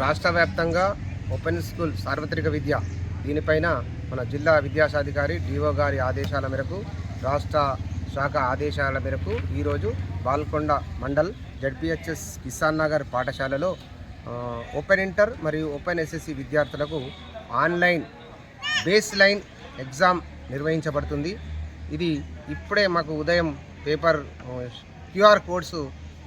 రాష్ట్ర వ్యాప్తంగా open school సార్వత్రిక విద్య దీనిపైన మన జిల్లా విద్యాశాధికారి డిఓ గారి ఆదేశాల మేరకు రాష్ట్ర శాఖ ఆదేశాల మేరకు ఈరోజు బాల్కొండ మండల్ జడ్పిహెచ్ఎస్ కిసాన్ నగర్ పాఠశాలలో ఓపెన్ ఇంటర్ మరియు ఓపెన్ ఎస్ఎస్సి విద్యార్థులకు ఆన్లైన్ బేస్ లైన్ ఎగ్జామ్ నిర్వహించబడుతుంది. ఇది ఇప్పుడే మాకు ఉదయం పేపర్ క్యూఆర్ కోడ్స్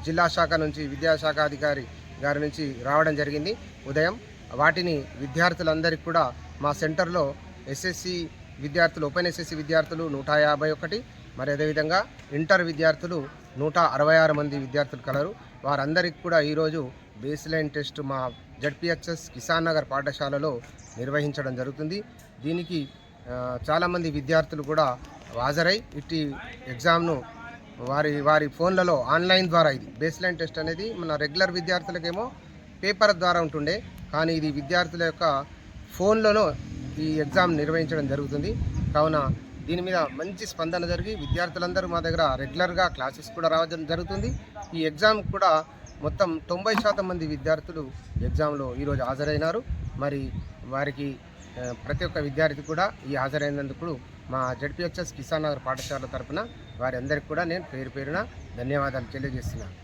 జిల్లా శాఖ నుంచి విద్యాశాఖ అధికారి గారి నుంచి రావడం జరిగింది. ఉదయం వాటిని విద్యార్థులందరికీ కూడా మా సెంటర్లో ఎస్ఎస్సి విద్యార్థులు ఓపెన్ ఎస్ఎస్సి విద్యార్థులు 151, మరి అదేవిధంగా ఇంటర్ విద్యార్థులు 166 మంది విద్యార్థులు కలరు. వారందరికీ కూడా ఈరోజు బేస్ లైన్ టెస్ట్ మా జడ్పిహెచ్ఎస్ కిసాన్ నగర్ పాఠశాలలో నిర్వహించడం జరుగుతుంది. దీనికి చాలామంది విద్యార్థులు కూడా హాజరై ఇట్టి ఎగ్జామ్ను వారి ఫోన్లలో ఆన్లైన్ ద్వారా ఇది బేస్ లైన్ టెస్ట్ అనేది మన రెగ్యులర్ విద్యార్థులకేమో పేపర్ ద్వారా ఉంటుండే, కానీ ఇది విద్యార్థుల యొక్క ఫోన్లోనూ ఈ ఎగ్జామ్ నిర్వహించడం జరుగుతుంది. కావున దీని మీద మంచి స్పందన జరిగి విద్యార్థులందరూ మా దగ్గర రెగ్యులర్గా క్లాసెస్ కూడా రావడం జరుగుతుంది. ఈ ఎగ్జామ్ కూడా మొత్తం 90% మంది విద్యార్థులు ఎగ్జామ్లో ఈరోజు హాజరైనారు. మరి వారికి ప్రతి ఒక్క విద్యార్థి కూడా ఈ హాజరైనందుకు మా జడ్పిహెచ్ఎస్ కిసాన్ నగర్ పాఠశాల తరఫున వారి అందరికీ కూడా నేను పేరు పేరున ధన్యవాదాలు తెలియజేస్తున్నాను.